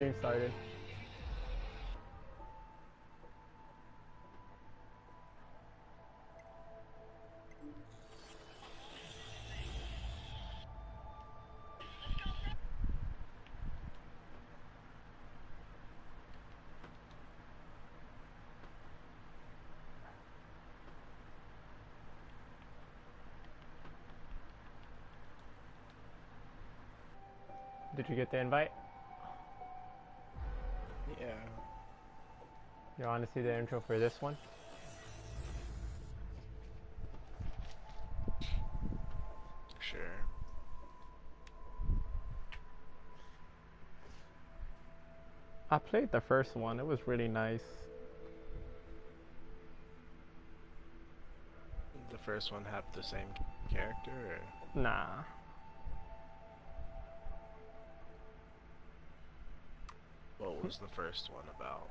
Game started. Did you get the invite? Yeah. You want to see the intro for this one? Sure. I played the first one. It was really nice. The first one have the same character, or? Nah. What was the first one about?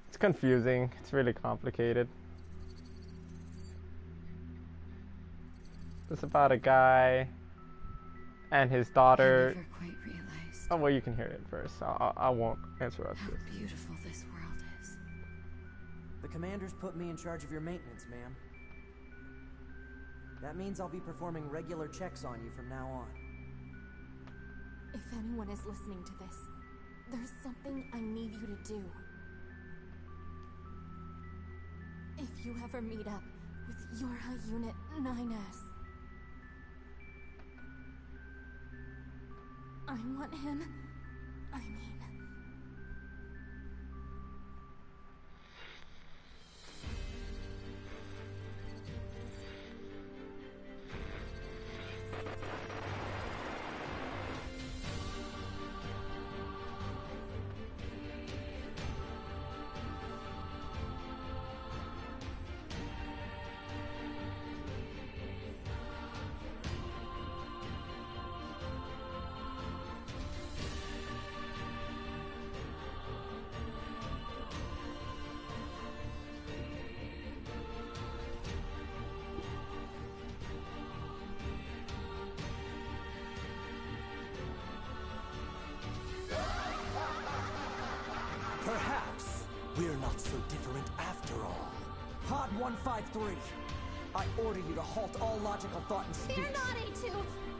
It's confusing. It's really complicated. It's about a guy and his daughter. I never quite realized. Oh, well, you can hear it first. I won't interrupt How this. beautiful this world is. The commander's put me in charge of your maintenance, ma'am. That means I'll be performing regular checks on you from now on. If anyone is listening to this, there's something I need you to do. If you ever meet up with your high unit 9S, I want him. I mean... Perhaps we're not so different after all. Pod 153, I order you to halt all logical thought and speech. Fear not, A2!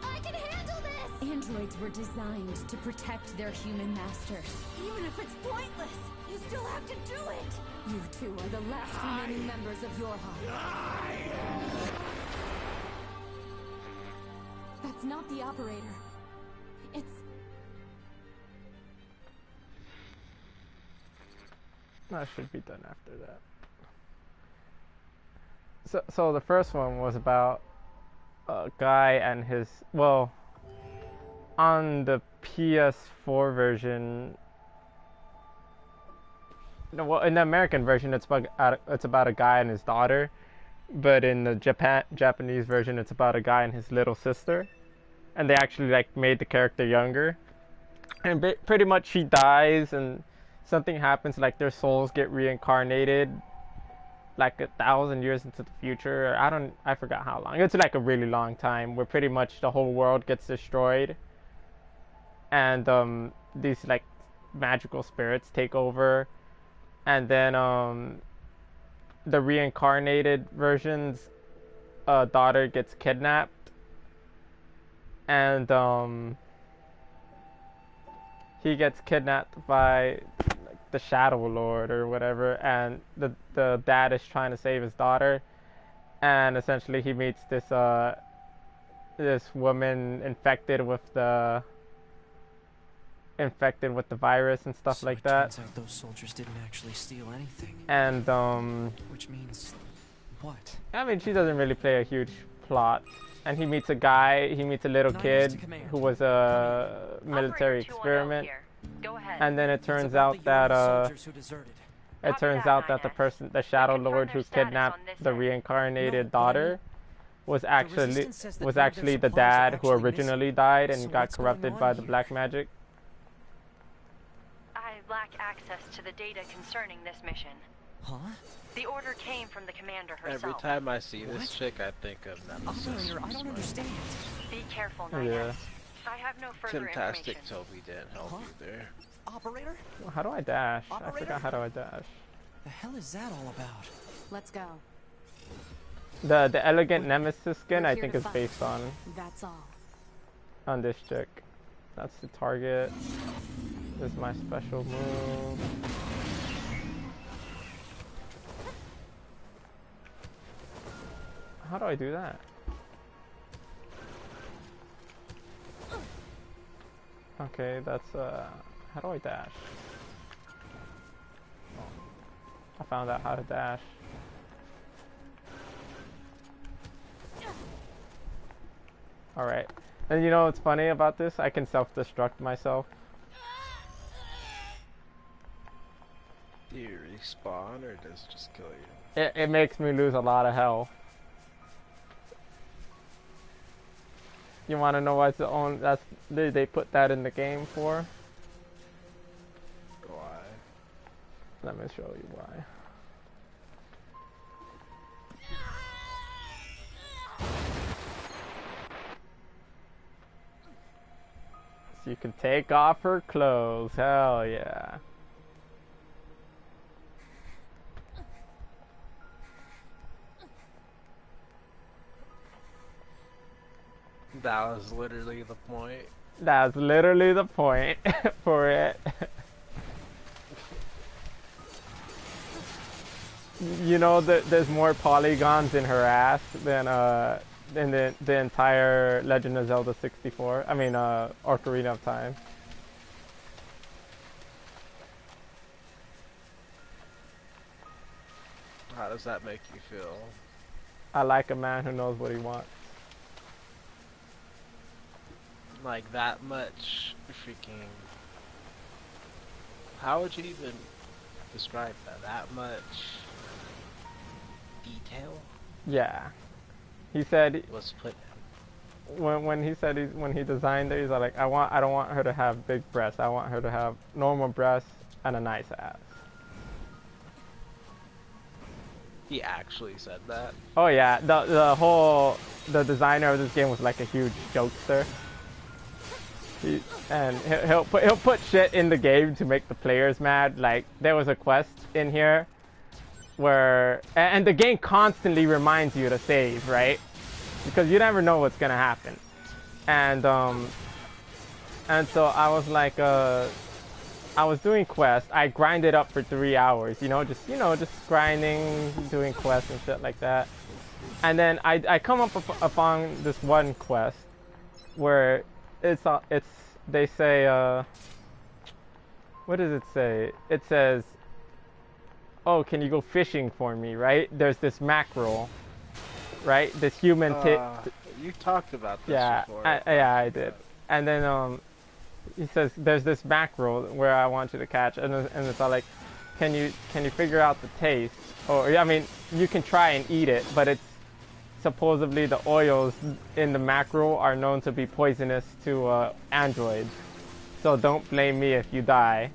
I can handle this! Androids were designed to protect their human masters. Even if it's pointless, you still have to do it! You two are the last remaining members of your hive. That's not the operator. It's... I should be done after that. So the first one was about a guy and his, well, on the PS4 version, no, well, in the American version it's about a guy and his daughter, but in the Japanese version it's about a guy and his little sister, and they actually like made the character younger, and pretty much she dies and something happens, like their souls get reincarnated like 1,000 years into the future. I forgot how long. It's like a really long time where pretty much the whole world gets destroyed, and these like magical spirits take over, and then the reincarnated version's daughter gets kidnapped, and he gets kidnapped by the Shadow Lord or whatever, and the dad is trying to save his daughter, and essentially he meets this woman infected with the virus and stuff like that. Turns out those soldiers didn't actually steal anything. And which means what? I mean, she doesn't really play a huge plot. And he meets a little kid who was a military experiment. Go ahead. And then it turns out that the Shadow Lord who kidnapped the reincarnated daughter was actually the dad who originally died and got corrupted by the black magic. I lack access to the data concerning this mission. Huh? The order came from the commander herself. Every time I see this chick, I think of Nemesis. Operator, I don't understand. Be careful, Neir. Yeah. I have no further Fantastic information. Toby didn't help you there. Operator? How do I dash? I Operator? forgot how do I dash. The hell is that all about? Let's go. The elegant nemesis skin We're I here think to is fight. based That's all. on this chick. That's the target. This is my special move. How do I do that? Okay, that's how do I dash? Oh, I found out how to dash. Alright. And you know what's funny about this? I can self-destruct myself. Do you respawn or does it just kill you? It makes me lose a lot of health. You want to know why it's the only they put that in the game for? Why? Let me show you why. So you can take off her clothes. Hell yeah. That was literally the point. That's literally the point for it. You know that there's more polygons in her ass than in the entire Legend of Zelda 64. I mean Ocarina of Time. How does that make you feel? I like a man who knows what he wants. Like that much freaking... How would you even describe that? That much detail Yeah. He said was put when he said when he designed it, he's like I don't want her to have big breasts. I want her to have normal breasts and a nice ass. He actually said that? Oh yeah, the designer of this game was like a huge jokester. He'll put shit in the game to make the players mad. Like there was a quest in here where and the game constantly reminds you to save, right? Because you never know what's gonna happen. And so I was like I was doing quests. I grinded up for 3 hours, just grinding, doing quests and shit like that. And then I come upon this one quest where they say what does it say? It says, oh, can you go fishing for me, right? There's this mackerel, right? This human you talked about this before. Yeah, I did. And then he says there's this mackerel where I want you to catch, and it's all like, can you figure out the taste? Or I mean, you can try and eat it, but it's supposedly the oils in the mackerel are known to be poisonous to androids. So don't blame me if you die.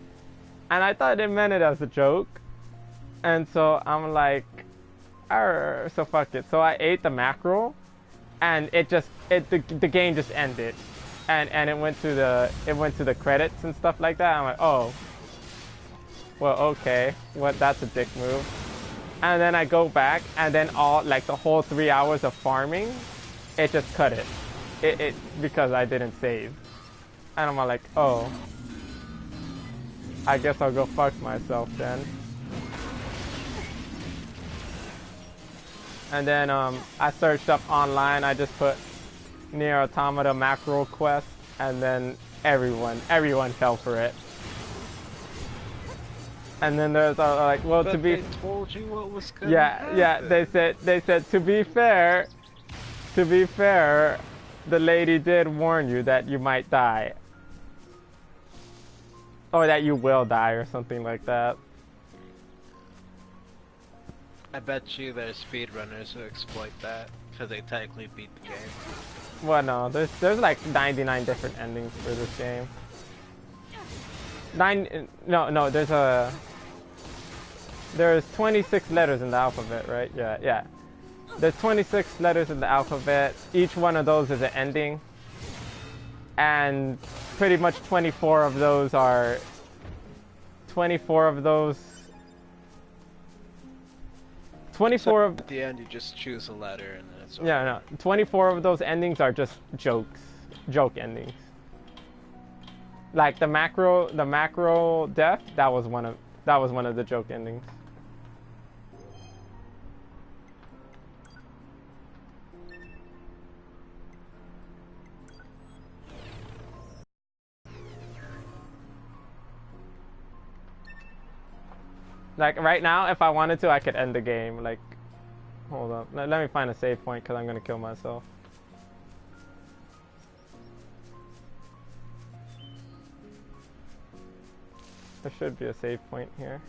And I thought it meant it as a joke. And so I'm like, arr, so fuck it. So I ate the mackerel, and the game just ended. And it went to the credits and stuff like that. I'm like, oh, well, okay, that's a dick move. And then I go back, and then the whole 3 hours of farming, it just cut it. It because I didn't save. And I'm like, oh, I guess I'll go fuck myself then. And then I searched up online. I just put Neir Automata mackerel quest, and then everyone fell for it. And then there's like, well, but to be, they told you what was gonna yeah, happen. they said to be fair, the lady did warn you that you might die, or that you will die, or something like that. I bet you there's speedrunners who exploit that because they technically beat the game. Well, no, there's like 99 different endings for this game. There's 26 letters in the alphabet, right? Yeah. There's 26 letters in the alphabet. Each one of those is an ending. and pretty much 24 of those are 24 of those 24 of At the end, you just choose a letter and then it's over. yeah, no, 24 of those endings are just joke endings. Like the macro death, that was one of the joke endings. Like right now, if I wanted to, I could end the game. Like, hold up, let me find a save point because I'm gonna kill myself. There should be a save point here.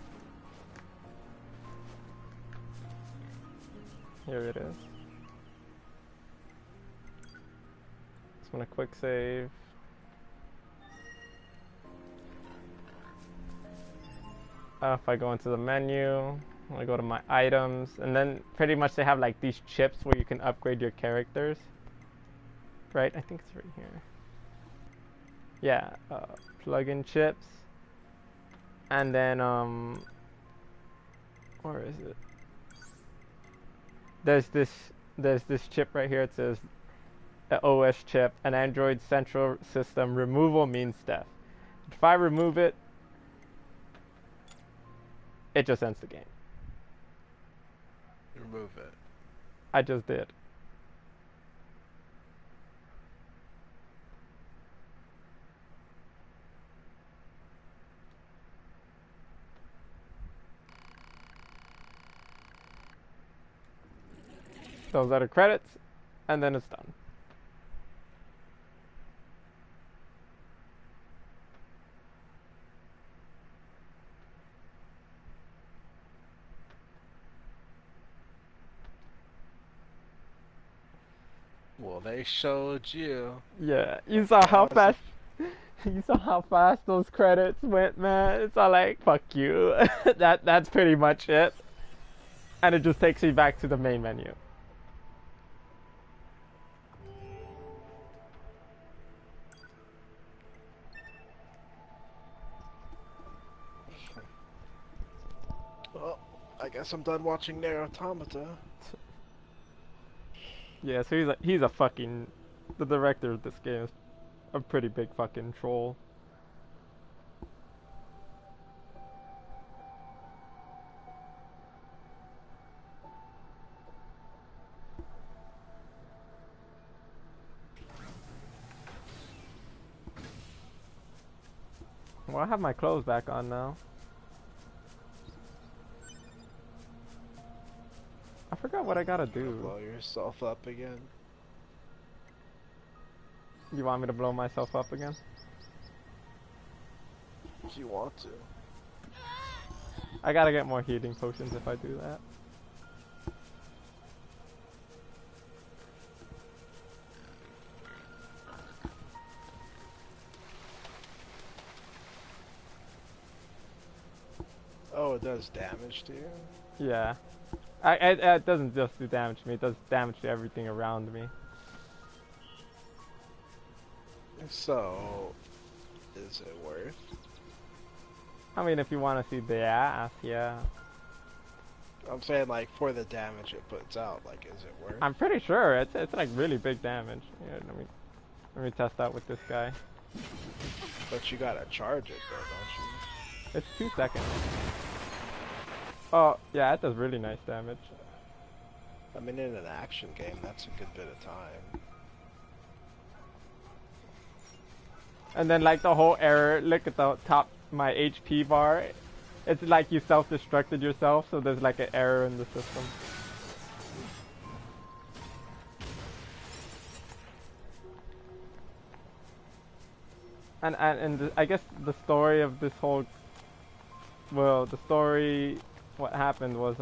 Here it is. Just want a quick save. If I go into the menu, I go to my items, and then pretty much they have like these chips where you can upgrade your characters. Right? I think it's right here. Yeah, plug-in chips. And then, where is it? There's this chip right here. It says the OS chip, an Android Central System removal means death. If I remove it, it just ends the game. Remove it. I just did. Those are the credits, and then it's done. Well, they showed you. Yeah, you saw how fast. You saw how fast those credits went, man. It's all like, fuck you. That's pretty much it. And it just takes me back to the main menu. Well, I guess I'm done watching Neir Automata. Yeah, so he's a fucking, the director of this game is a pretty big fucking troll. Well, I have my clothes back on now. I forgot what I gotta do. Blow yourself up again. You want me to blow myself up again? If you want to. I gotta get more healing potions if I do that. Oh, it does damage to you? Yeah. It doesn't just do damage to me, it does damage to everything around me. So, is it worth? I mean, if you want to see the ass, yeah. I'm saying, like, for the damage it puts out, like, is it worth? I'm pretty sure it's like really big damage. Yeah, let me test out with this guy. But you gotta charge it, though, don't you? It's 2 seconds. Oh, yeah, it does really nice damage. I mean, in an action game, that's a good bit of time. And then like the whole error, look at the top, my HP bar. It's like you self-destructed yourself, so there's like an error in the system. And I guess the story of this whole, well, the story, what happened was,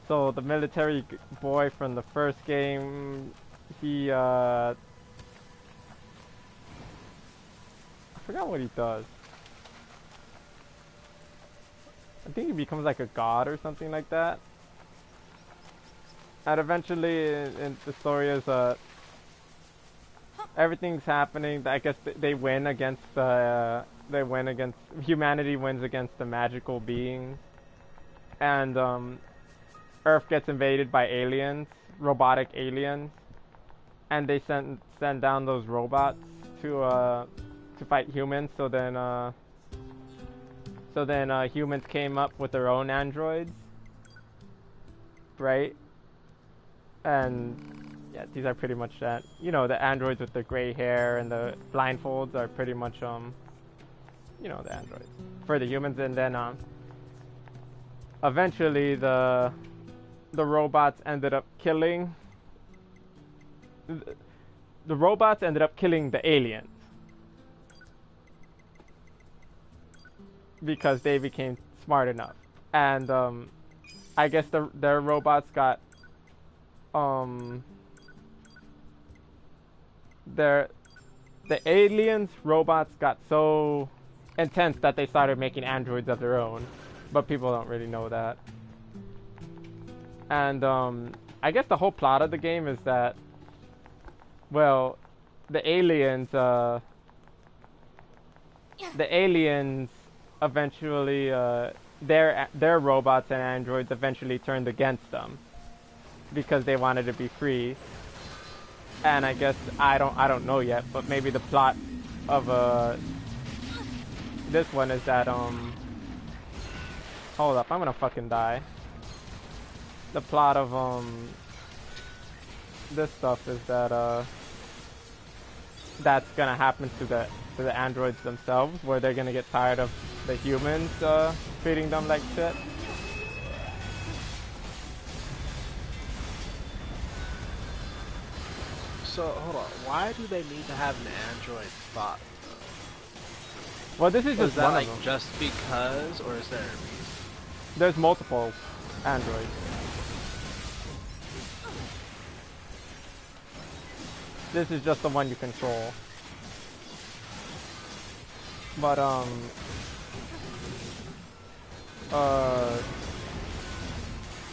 so the military boy from the first game, he, I forgot what he does. I think he becomes like a god or something like that. And eventually, in the story is, everything's happening. I guess they win against the they win against humanity wins against the magical beings, and Earth gets invaded by aliens, robotic aliens, and they send down those robots to fight humans. So then humans came up with their own androids, right? And yeah, these are pretty much that. You know, the androids with the gray hair and the blindfolds are pretty much you know, the androids for the humans. And then eventually the robots ended up killing the robots ended up killing the aliens because they became smart enough. And I guess their robots got um their the aliens robots got so intense that they started making androids of their own, but people don't really know that. And I guess the whole plot of the game is that, well, the aliens eventually their robots and androids eventually turned against them because they wanted to be free. And I guess I don't know yet, but maybe the plot of this one is that hold up, I'm gonna fucking die. The plot of this stuff is that that's gonna happen to the androids themselves, where they're gonna get tired of the humans treating them like shit. So hold on, why do they need to have an android bot? Well, this is Was just that one like of them. just because, or is there a reason? There's multiple androids. This is just the one you control. But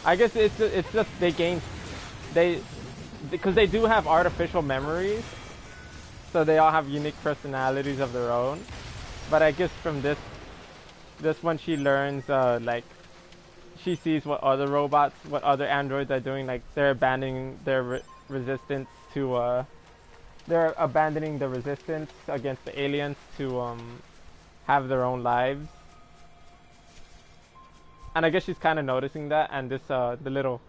I guess it's just they because they do have artificial memories, so they all have unique personalities of their own. But I guess from this one she learns like she sees what other robots, what other androids are doing, like they're abandoning their resistance to they're abandoning the resistance against the aliens to have their own lives. And I guess she's kind of noticing that, and this the little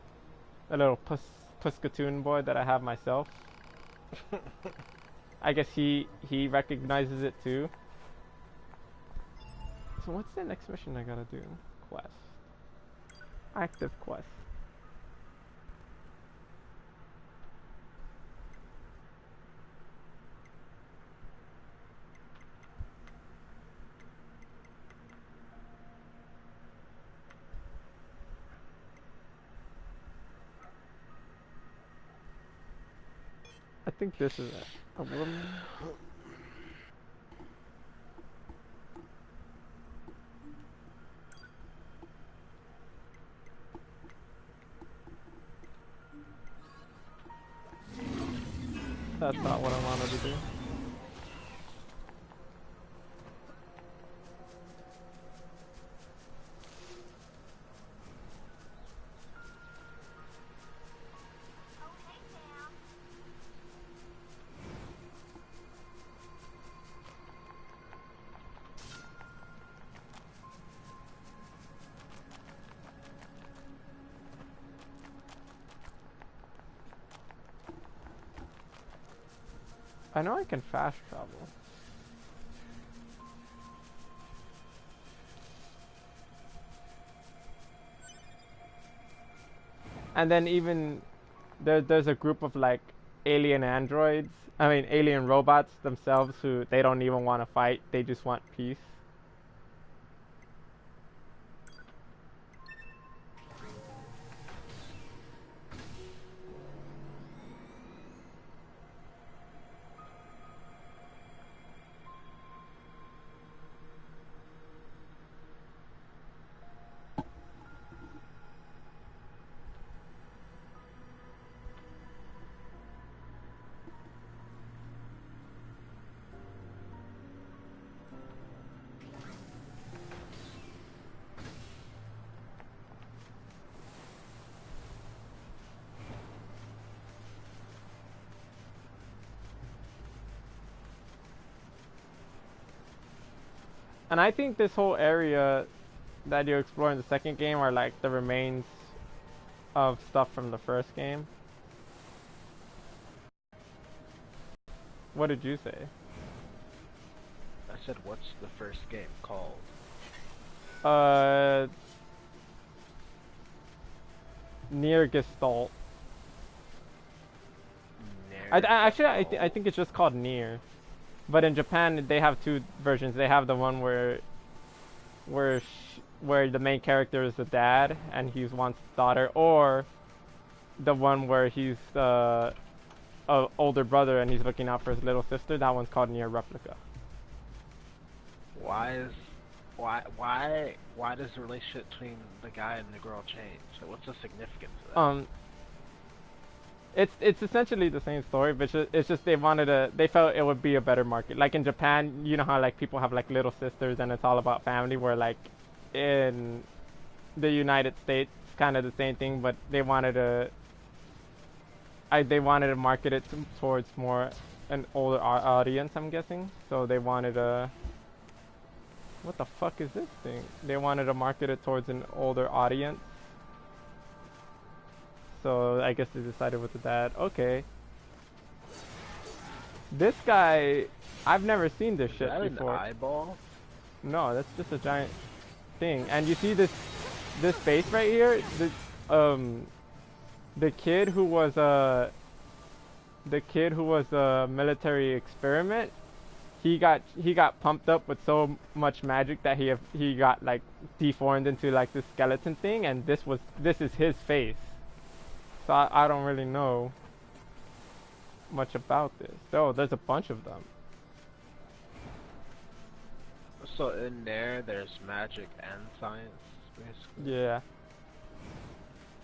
Puskatoon boy that I have myself, I guess he recognizes it too. So what's the next mission I gotta do? Quest. Active quest. I think this is it. A woman. That's not what I wanted to do. I know I can fast travel. And then even there's a group of like alien androids, I mean alien robots themselves who they don't even want to fight, they just want peace. And I think this whole area that you explore in the second game are like the remains of stuff from the first game. What did you say? I said, what's the first game called? Uh, Near Gestalt. Actually, I think it's just called Near. But in Japan, they have two versions. They have the one where the main character is the dad and he wants the daughter, or the one where he's a older brother and he's looking out for his little sister. That one's called Near Replica. Why does the relationship between the guy and the girl change? So what's the significance of that? It's essentially the same story, but it's just they felt it would be a better market. Like in Japan, you know how like people have like little sisters and it's all about family, where like in the United States, it's kind of the same thing, but they wanted to market it towards more an older audience, I'm guessing. So they wanted to, what the fuck is this thing? They wanted to market it towards an older audience. So I guess they decided with the dad, okay. This guy, I've never seen this shit before. An eyeball? No, that's just a giant thing. And you see this face right here? The kid who was a military experiment. He got pumped up with so much magic that he got like deformed into like this skeleton thing, and this is his face. So I don't really know much about this. Oh, there's a bunch of them. So in there's magic and science, basically? Yeah.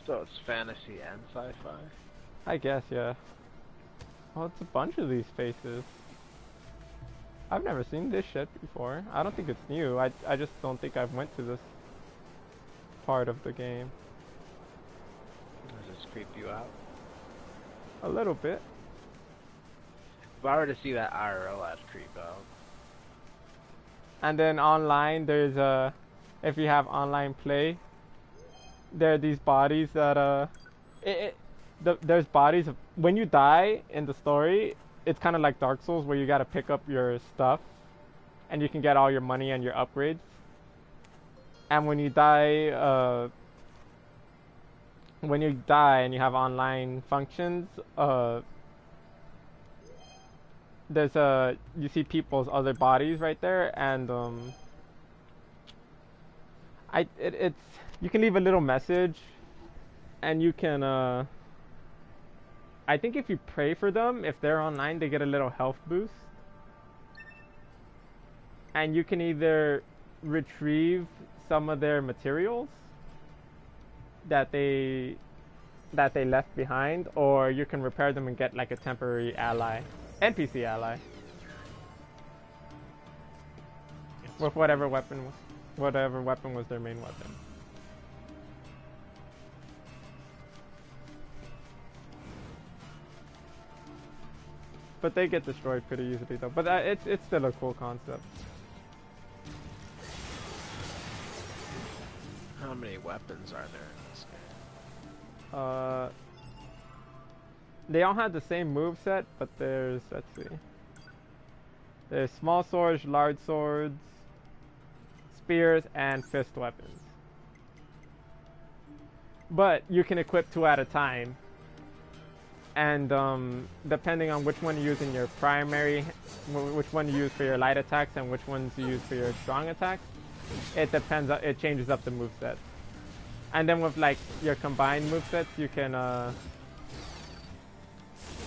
So it's fantasy and sci-fi? I guess, yeah. Oh, it's a bunch of these faces. I've never seen this shit before. I don't think it's new. I just don't think I've went to this part of the game. Does this creep you out? A little bit. If I were to see that IRL, I'd creep out. And then online, there's if you have online play, there are these bodies that there's bodies of, when you die in the story, it's kind of like Dark Souls where you gotta pick up your stuff, and you can get all your money and your upgrades. And when you die and you have online functions, you see people's other bodies right there, and it's you can leave a little message, and you can I think if you pray for them, if they're online, they get a little health boost, and you can either retrieve some of their materials that they left behind, or you can repair them and get like a temporary NPC ally with whatever weapon was their main weapon. But they get destroyed pretty easily though. But it's still a cool concept. How many weapons are there in this game? They all have the same moveset, but let's see. There's small swords, large swords, spears, and fist weapons. But you can equip 2 at a time. And depending on which one you use in your primary, which one you use for your light attacks and which ones you use for your strong attacks, it changes up the moveset. And then with like your combined movesets, you can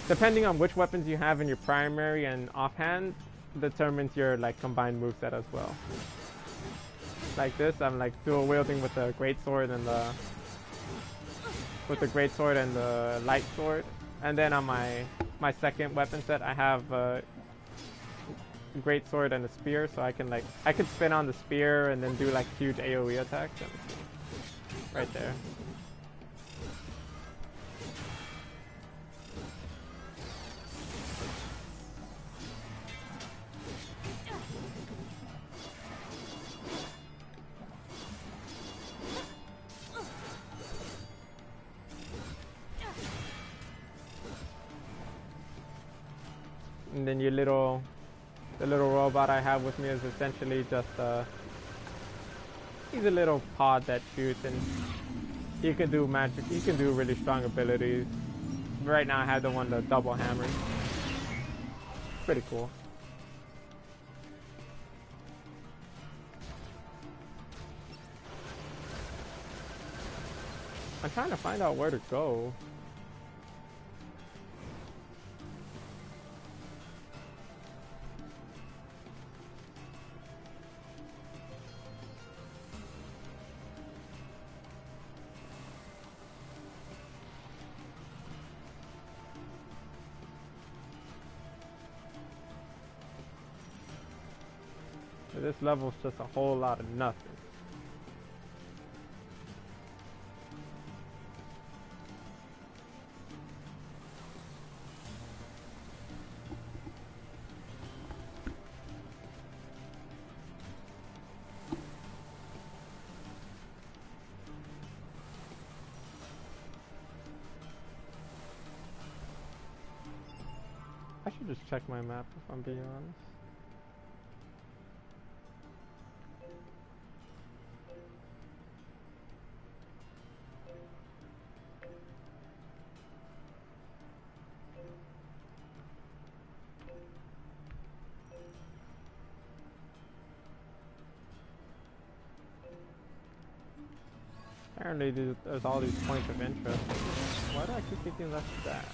depending on which weapons you have in your primary and offhand, determines your like combined moveset as well. Like this, I'm like dual wielding with the greatsword and the light sword. And then on my second weapon set, I have a great sword and a spear, so I could spin on the spear and then do like huge AoE attacks. Right there. then the little robot I have with me is essentially just he's a little pod that shoots, and he can do magic. He can do really strong abilities. Right now I have the one the double hammer. Pretty cool. I'm trying to find out where to go. This level's just a whole lot of nothing. I should just check my map if I'm being honest. Apparently there's all these points of interest. Why do I keep thinking that's that?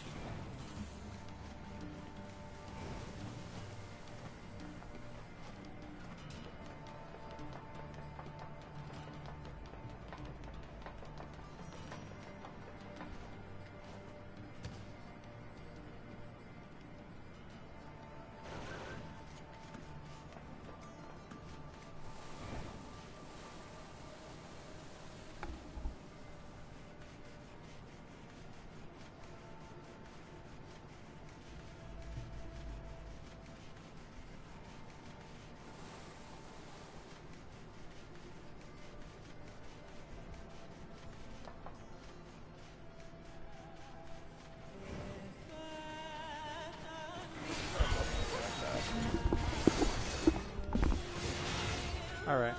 Alright.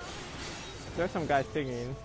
There's some guys singing.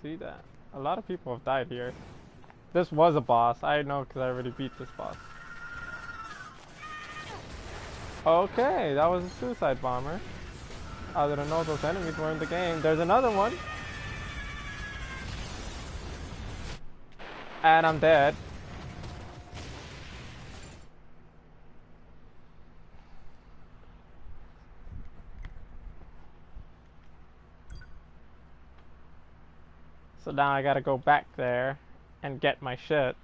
see that. A lot of people have died here. This was a boss. I know because I already beat this boss. Okay, that was a suicide bomber. I didn't know those enemies were in the game. There's another one. And I'm dead. So now I gotta go back there and get my shit.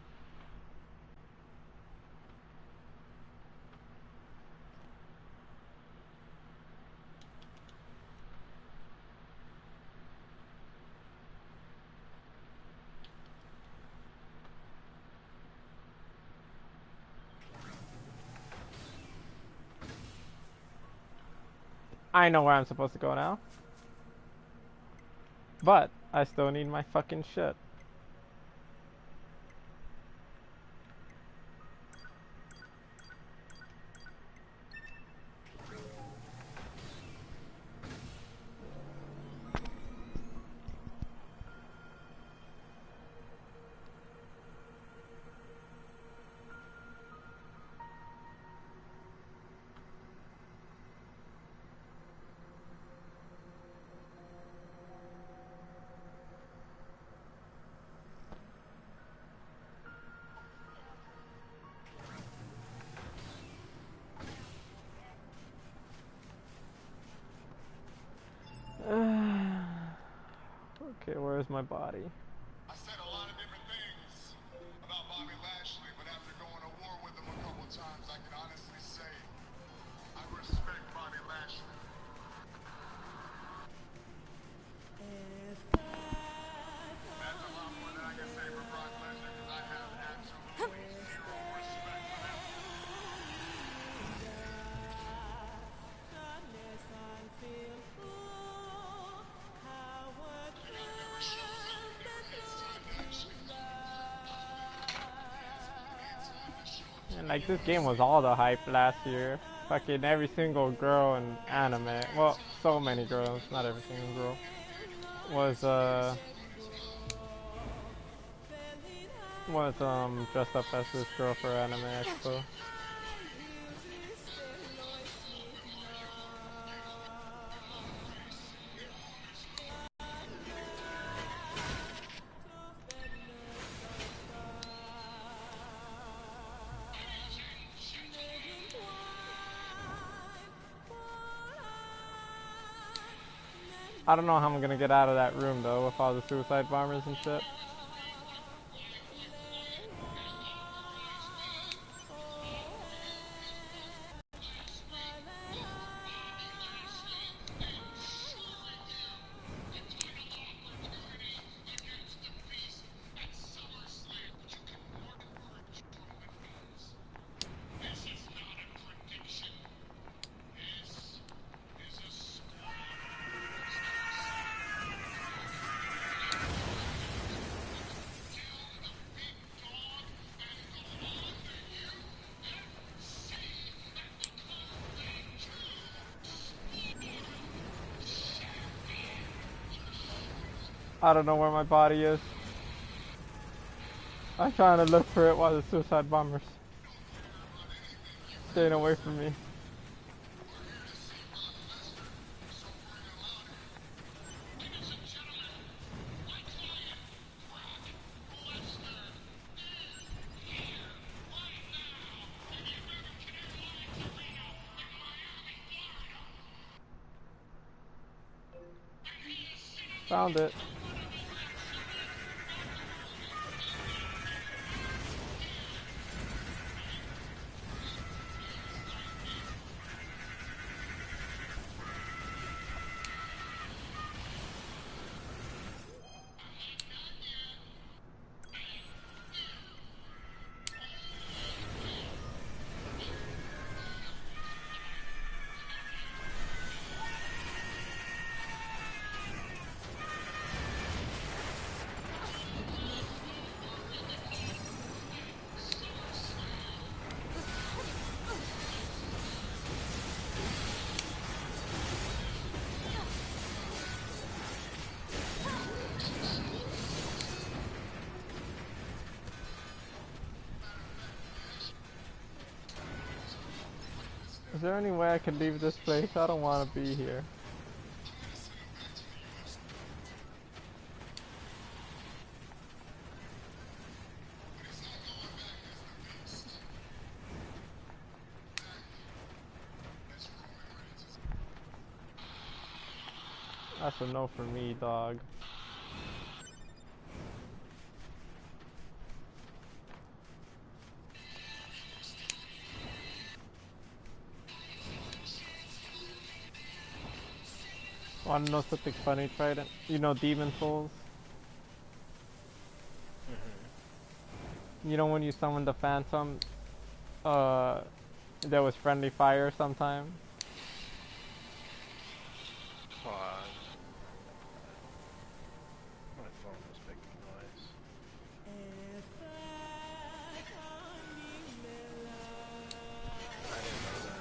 I know where I'm supposed to go now. But I still need my fucking shit. Okay, where's my body? I said a lot of different things about Bobby Lashley, but after going to war with him a couple times, I can honestly say I respect Bobby Lashley. That's a lot more than I can say for Brock Lesnar because I have absolutely zero respect for that. And like this game was all the hype last year. Fucking every single girl in anime, well, so many girls, not every single girl, was dressed up as this girl for Anime Expo. I don't know how I'm gonna get out of that room though with all the suicide bombers and shit. I don't know where my body is. I'm trying to look for it while the suicide bombers staying away from me. Found it. there any way I could leave this place? I don't want to be here. That's a no for me, dog. Wanna know something funny, Trident? You know Demon Souls? You know when you summon the Phantom, there was friendly fire sometimes? Hold on. My phone was making noise. I didn't know that.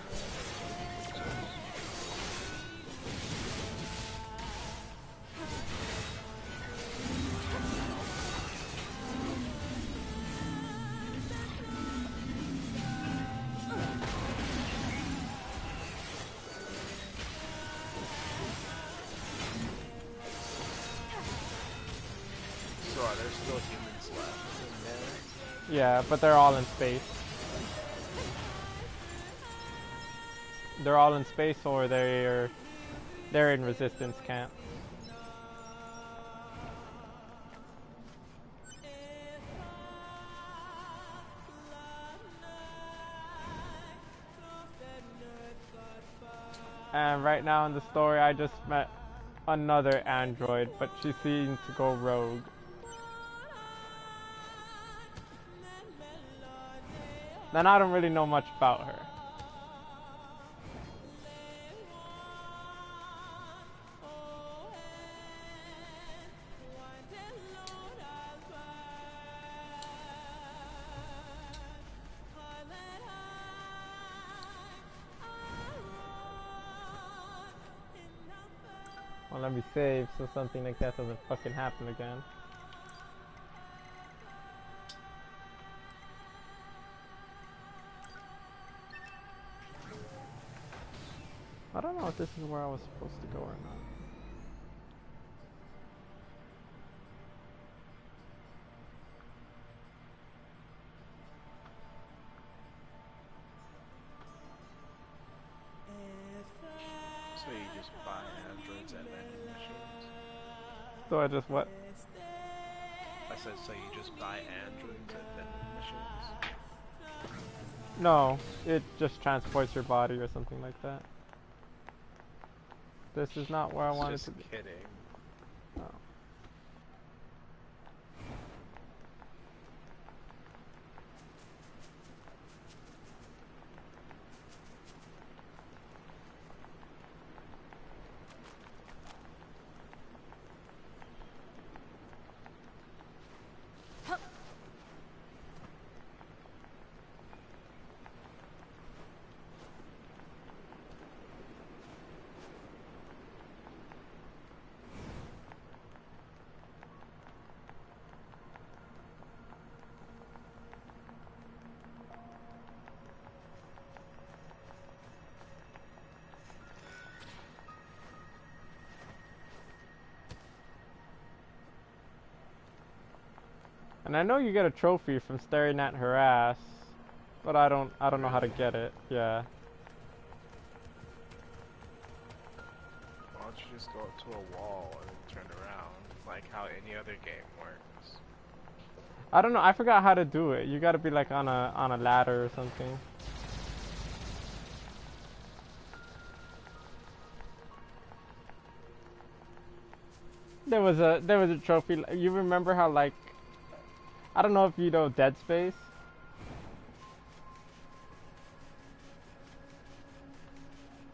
So are there still humans left in there? Yeah, but they're all in space. They're all in space, or they're in resistance camp. And right now in the story, I just met another android, but she seemed to go rogue. And I don't really know much about her. Well, let me save so something like that doesn't fucking happen again. I don't know if this is where I was supposed to go or not. So you just buy androids at vending machines? So I just what? I said, so you just buy androids at vending machines? No, it just transports your body or something like that. This is not where I wanted Just to be. kidding. Oh. And I know you get a trophy from staring at her ass, but I don't know how to get it. Yeah. Why don't you just go up to a wall and then turn around, like how any other game works? I don't know. I forgot how to do it. You got to be like on a ladder or something. There was a trophy. You remember how, like, I don't know if you know Dead Space.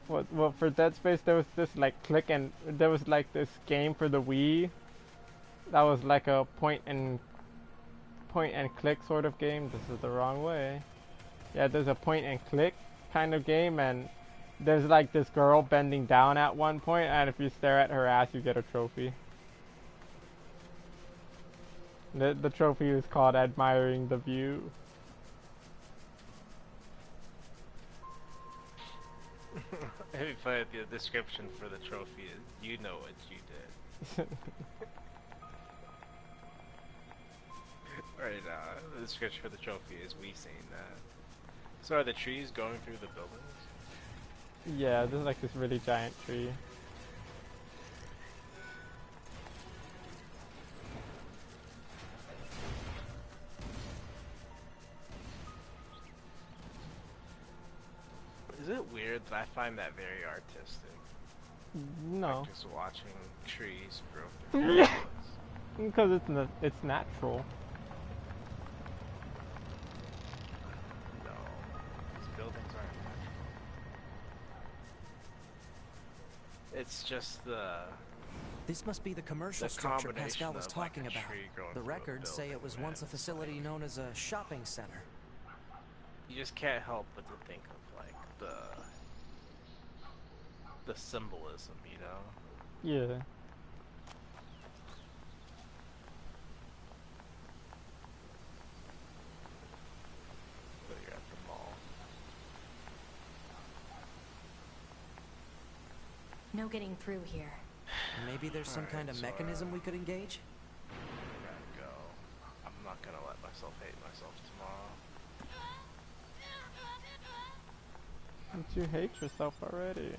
Well, for Dead Space there was this like there was like this game for the Wii that was like a point and click sort of game. This is the wrong way. Yeah, there's a point and click kind of game, and there's like this girl bending down at one point, and if you stare at her ass you get a trophy. The trophy is called Admiring the View. If you put the description for the trophy is, you know what you did. Right, the description for the trophy is we seen that. So are the trees going through the buildings? Yeah, this is like this really giant tree. Is it weird that I find that very artistic? No, Like just watching trees grow through buildings. because it's natural. No, these buildings aren't natural. It's just This must be the commercial the structure combination Pascal was of, like, talking a about. tree growing The through a records say it building, was man. once a It's facility like, known as a shopping center. you just can't help but to think of like the symbolism, you know? Yeah. So you're at the mall. No getting through here. Maybe there's some Alright, kind of so, mechanism we could engage? I gotta go. I'm not gonna let myself hate myself tomorrow. Don't you hate yourself already?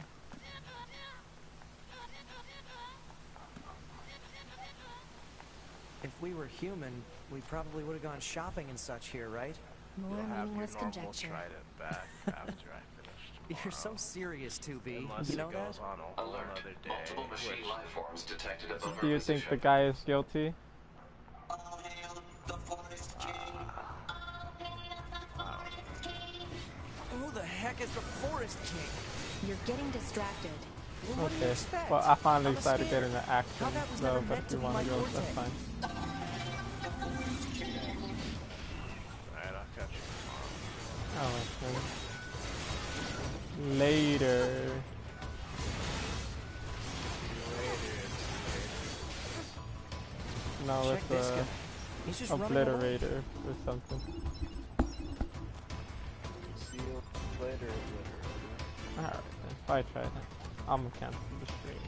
If we were human, we probably would have gone shopping and such here, right? More You'll have your meaningless normal conjecture. trident back after I finish tomorrow. You're so serious, 2B. Unless You know it that? goes on a whole other day, Multiple machine which life forms detected above Do our you think the position. guy is guilty? Who the heck is the Forest King? You're getting distracted. Well, what do you Okay. expect? Well, I finally I'm decided to get scared. into action, How that was though, never but meant if to you be want my to go, that's forte. fine. alright, I'll catch you tomorrow. Oh, okay. Later. No, Check this guy. it's He's just a running away. obliterator or something. See you later, Alright, then. Bye, try that. I'm gonna cancel the stream.